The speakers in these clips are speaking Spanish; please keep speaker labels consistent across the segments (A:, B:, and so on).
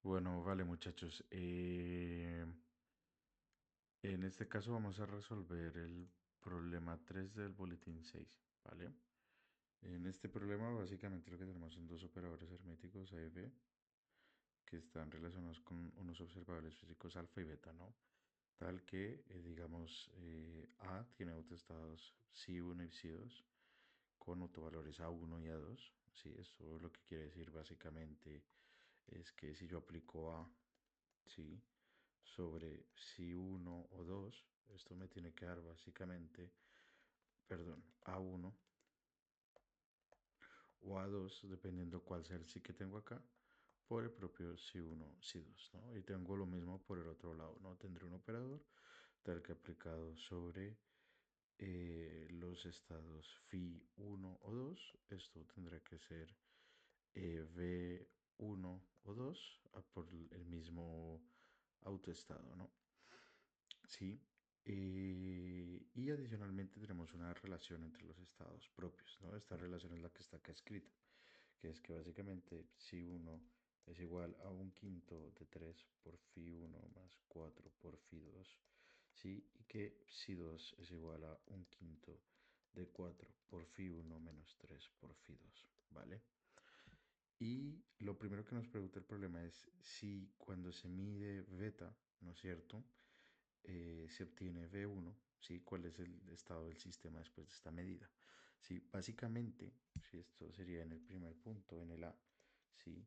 A: Bueno, vale muchachos. En este caso vamos a resolver el problema 3 del boletín 6, ¿vale? En este problema básicamente lo que tenemos son dos operadores herméticos A y B que están relacionados con unos observables físicos alfa y beta, ¿no? Tal que, digamos, A tiene autoestados psi1 y psi2 con autovalores A1 y A2. Sí, esto lo que quiere decir básicamente es que si yo aplico A, ¿sí? Sobre si uno o 2 esto me tiene que dar básicamente, perdón, A1 o A2 dependiendo cuál sea el sí que tengo acá, por el propio si uno si dos, ¿no? Y tengo lo mismo por el otro lado, ¿no? Tendré un operador tal que aplicado sobre los estados Phi 1 o 2 esto tendrá que ser V1 o 2 por el mismo autoestado, ¿no? Sí. Y adicionalmente tenemos una relación entre los estados propios, ¿no? Esta relación es la que está acá escrita, que es que básicamente si uno es igual a un quinto de 3 por phi uno más 4 por phi 2, ¿sí? Y que psi 2 es igual a un quinto de 4 por phi uno menos 3 por phi 2, ¿vale? Y lo primero que nos pregunta el problema es si cuando se mide beta, ¿no es cierto? Se obtiene V1, ¿sí? ¿Cuál es el estado del sistema después de esta medida? Sí, básicamente, si esto sería en el primer punto, en el A, ¿sí?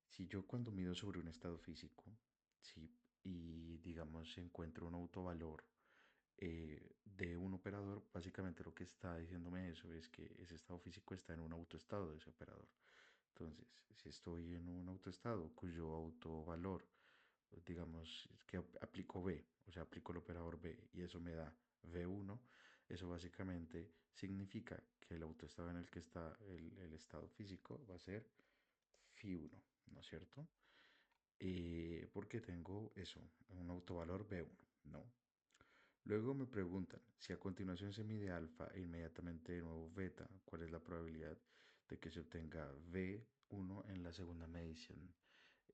A: Si yo cuando mido sobre un estado físico, ¿sí? Y digamos encuentro un autovalor de un operador, básicamente lo que está diciéndome eso es que ese estado físico está en un autoestado de ese operador. Entonces, si estoy en un autoestado cuyo autovalor digamos, que aplico B, o sea, aplico el operador B y eso me da V1, eso básicamente significa que el autoestado en el que está el estado físico va a ser Phi 1, ¿no es cierto? Porque tengo eso, un autovalor V1, ¿no? Luego me preguntan si a continuación se mide alfa e inmediatamente de nuevo beta, ¿cuál es la probabilidad de que se obtenga V1 en la segunda medición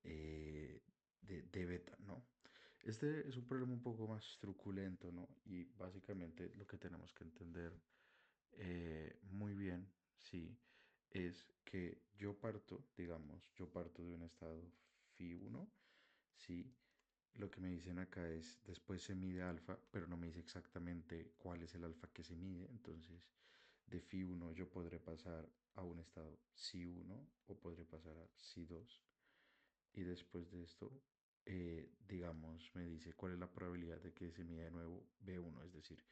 A: de beta, ¿no? Este es un problema un poco más truculento, ¿no? Y básicamente lo que tenemos que entender muy bien, sí, es que yo parto, digamos, yo parto de un estado Phi 1, sí, lo que me dicen acá es, después se mide alfa, pero no me dice exactamente cuál es el alfa que se mide, entonces de Phi 1 yo podré pasar a un estado Psi 1 o podré pasar a Psi 2 y después de esto, digamos, me dice cuál es la probabilidad de que se mida de nuevo B1, es decir,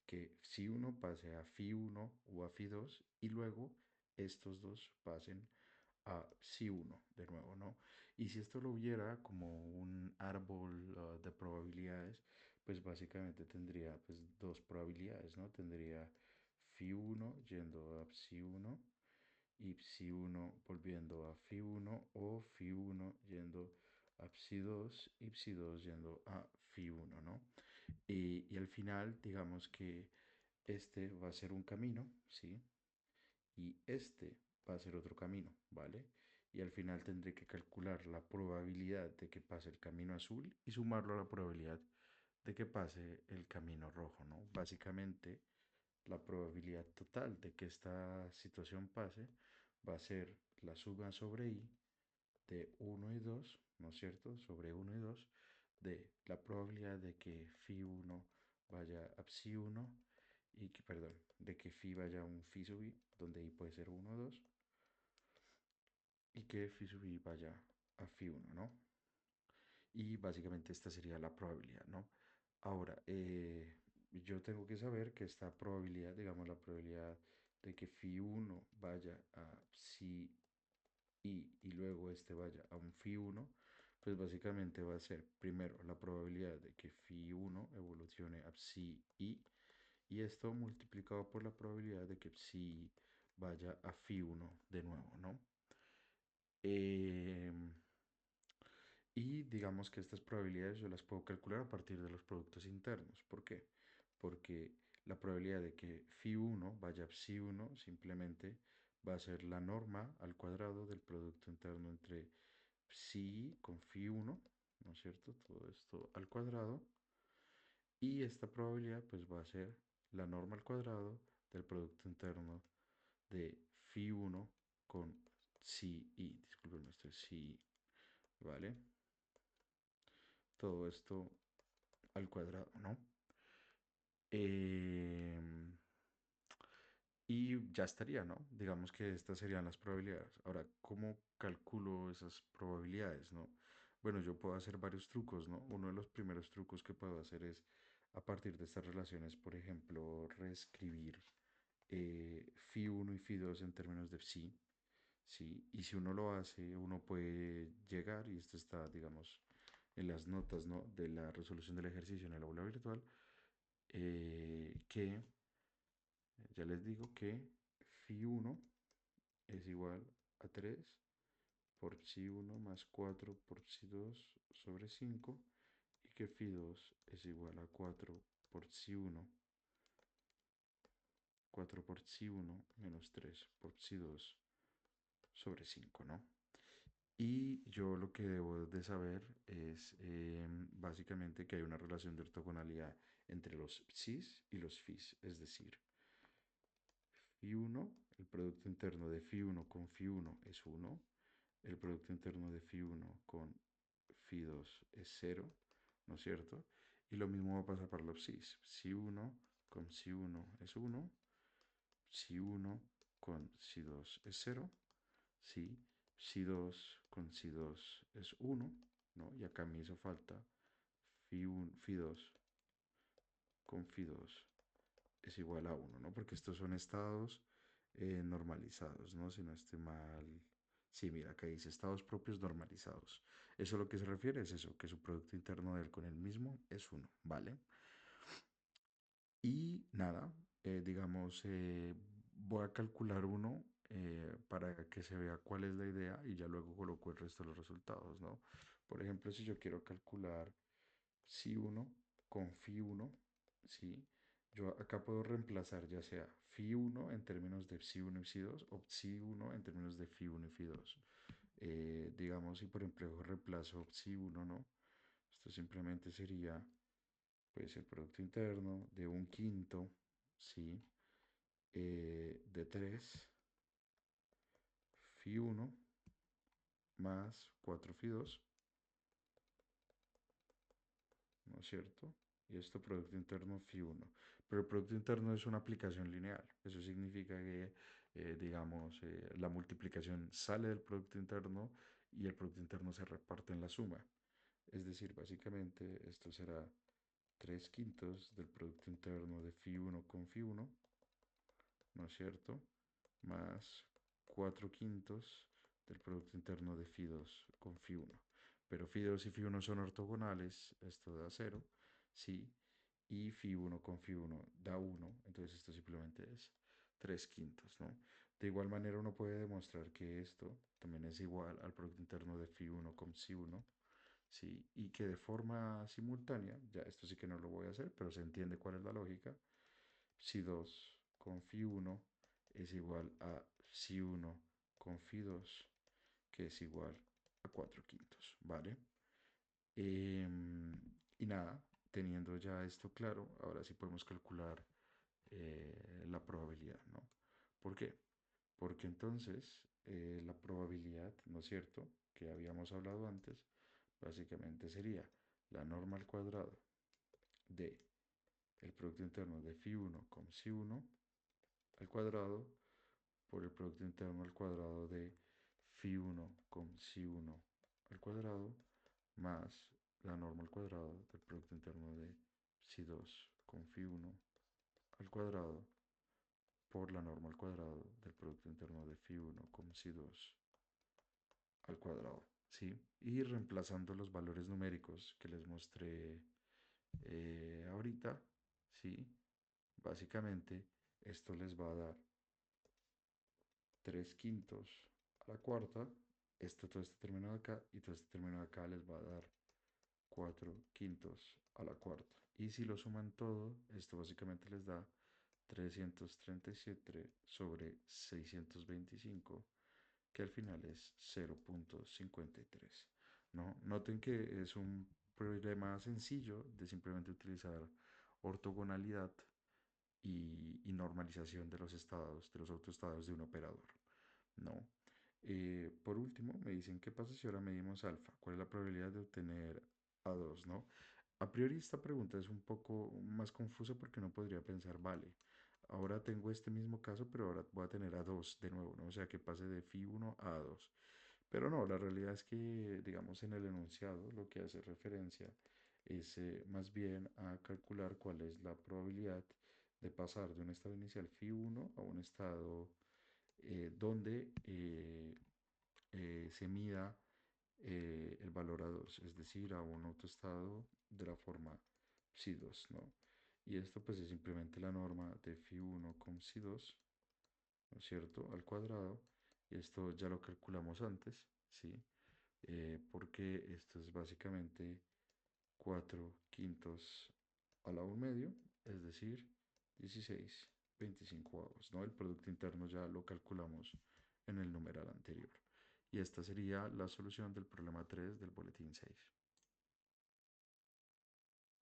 A: que si uno pase a Phi 1 o a Phi 2 y luego estos dos pasen a Psi 1 de nuevo, ¿no? Y si esto lo hubiera como un árbol de probabilidades, pues básicamente tendría pues dos probabilidades, ¿no? Tendría Phi 1 yendo a Psi 1 y Psi 1 volviendo a Phi 1 o Phi 1 yendo a Psi 2 y Psi 2 yendo a Phi 1, ¿no? Y al final, digamos que este va a ser un camino, ¿sí? Y este va a ser otro camino, ¿vale? Y al final tendré que calcular la probabilidad de que pase el camino azul y sumarlo a la probabilidad de que pase el camino rojo, ¿no? Básicamente, la probabilidad total de que esta situación pase va a ser la suma sobre i de uno y 2, ¿no es cierto? Sobre uno y 2 de la probabilidad de que phi 1 vaya a psi 1 y que, perdón, de que phi vaya a un phi sub i, donde i puede ser uno o 2, y que phi sub i vaya a phi 1, ¿no? Y básicamente esta sería la probabilidad, ¿no? Ahora, yo tengo que saber que esta probabilidad, digamos la probabilidad de que phi 1 vaya a psi y luego este vaya a un phi 1, pues básicamente va a ser primero la probabilidad de que phi 1 evolucione a psi y esto multiplicado por la probabilidad de que psi vaya a phi 1 de nuevo, ¿no? Em, y digamos que estas probabilidades yo las puedo calcular a partir de los productos internos. ¿Por qué? Porque la probabilidad de que phi 1 vaya a psi 1 simplemente va a ser la norma al cuadrado del producto interno entre psi con phi 1, ¿no es cierto? Todo esto al cuadrado. Y esta probabilidad pues va a ser la norma al cuadrado del producto interno de phi 1 con psi i. Disculpen, esto es psi, ¿vale? Todo esto al cuadrado, ¿no? Eh, y ya estaría, ¿no? Digamos que estas serían las probabilidades. Ahora, ¿cómo calculo esas probabilidades, no? Bueno, yo puedo hacer varios trucos, ¿no? Uno de los primeros trucos que puedo hacer es, a partir de estas relaciones, por ejemplo, reescribir phi 1 y phi 2 en términos de psi, ¿sí? Y si uno lo hace, uno puede llegar, y esto está, digamos, en las notas, ¿no? De la resolución del ejercicio en el aula virtual, que ya les digo que phi 1 es igual a 3 por psi 1 más 4 por psi 2 sobre 5 y que phi 2 es igual a 4 por psi 1, 4 por psi 1 menos 3 por psi 2 sobre 5, ¿no? Y yo lo que debo de saber es básicamente que hay una relación de ortogonalidad entre los psis y los phis, es decir, phi 1, el producto interno de phi 1 con phi 1 es 1, el producto interno de phi 1 con phi 2 es 0, ¿no es cierto? Y lo mismo va a pasar para los psis. Psi 1 con psi 1 es 1, psi 1 con psi 2 es 0, ¿sí? Psi 2 con psi 2 es 1, ¿no? Y acá me hizo falta phi, 1, phi 2 con phi 2 es igual a 1, ¿no? Porque estos son estados normalizados, ¿no? Si no estoy mal. Sí, mira, acá dice estados propios normalizados. Eso a lo que se refiere es eso, que su producto interno del con el mismo es 1, ¿vale? Y nada, digamos, voy a calcular uno para que se vea cuál es la idea y ya luego coloco el resto de los resultados, ¿no? Por ejemplo, si yo quiero calcular psi 1 con phi 1, ¿sí? Yo acá puedo reemplazar ya sea phi 1 en términos de psi 1 y psi 2 o psi 1 en términos de phi 1 y phi 2. Digamos, si por ejemplo reemplazo psi 1, ¿no? Esto simplemente sería pues el producto interno de un quinto, ¿sí? De 3 phi 1 más 4 phi 2, ¿no es cierto? Y esto producto interno phi 1. Pero el producto interno es una aplicación lineal. Eso significa que, digamos, la multiplicación sale del producto interno y el producto interno se reparte en la suma. Es decir, básicamente esto será 3 quintos del producto interno de phi 1 con phi 1, ¿no es cierto? Más 4 quintos del producto interno de phi 2 con phi 1. Pero phi 2 y phi 1 son ortogonales, esto da 0, ¿sí? Y phi 1 con phi 1 da 1, entonces esto simplemente es 3 quintos, ¿no? De igual manera uno puede demostrar que esto también es igual al producto interno de phi 1 con psi 1, ¿sí? Y que de forma simultánea, ya esto sí que no lo voy a hacer, pero se entiende cuál es la lógica, psi 2 con phi 1 es igual a psi 1 con phi 2, que es igual a 4 quintos, ¿vale? Y nada, teniendo ya esto claro, ahora sí podemos calcular la probabilidad, ¿no? ¿Por qué? Porque entonces la probabilidad, ¿no es cierto?, que habíamos hablado antes, básicamente sería la norma al cuadrado de el producto interno de phi 1 con psi 1 al cuadrado por el producto interno al cuadrado de phi 1 con psi 1 al cuadrado más la norma al cuadrado del producto interno de psi 2 con phi 1 al cuadrado por la norma al cuadrado del producto interno de phi 1 con psi 2 al cuadrado, ¿sí? Y reemplazando los valores numéricos que les mostré ahorita, ¿sí? Básicamente esto les va a dar 3 quintos a la cuarta, todo este término de acá y todo este término de acá les va a dar 4 quintos a la cuarta. Y si lo suman todo, esto básicamente les da 337 sobre 625 que al final es 0,53. ¿No? Noten que es un problema sencillo de simplemente utilizar ortogonalidad y normalización de los estados, de los autoestados de un operador. ¿No? Por último, me dicen, ¿qué pasa si ahora medimos alfa? ¿Cuál es la probabilidad de obtener A2, ¿no? A priori esta pregunta es un poco más confusa porque uno podría pensar, vale, ahora tengo este mismo caso, pero ahora voy a tener A2 de nuevo, ¿no? O sea, que pase de Phi 1 a A2. Pero no, la realidad es que, digamos, en el enunciado lo que hace referencia es más bien a calcular cuál es la probabilidad de pasar de un estado inicial Phi 1 a un estado donde se mida el valor A2, es decir, a un autoestado de la forma Psi 2, ¿no? Y esto pues es simplemente la norma de Phi 1 con Psi 2, ¿no es cierto?, al cuadrado. Y esto ya lo calculamos antes, ¿sí? Porque esto es básicamente 4 quintos a la 1 medio, es decir, 16/25, ¿no? El producto interno ya lo calculamos en el numeral anterior. Y esta sería la solución del problema 3 del boletín 6.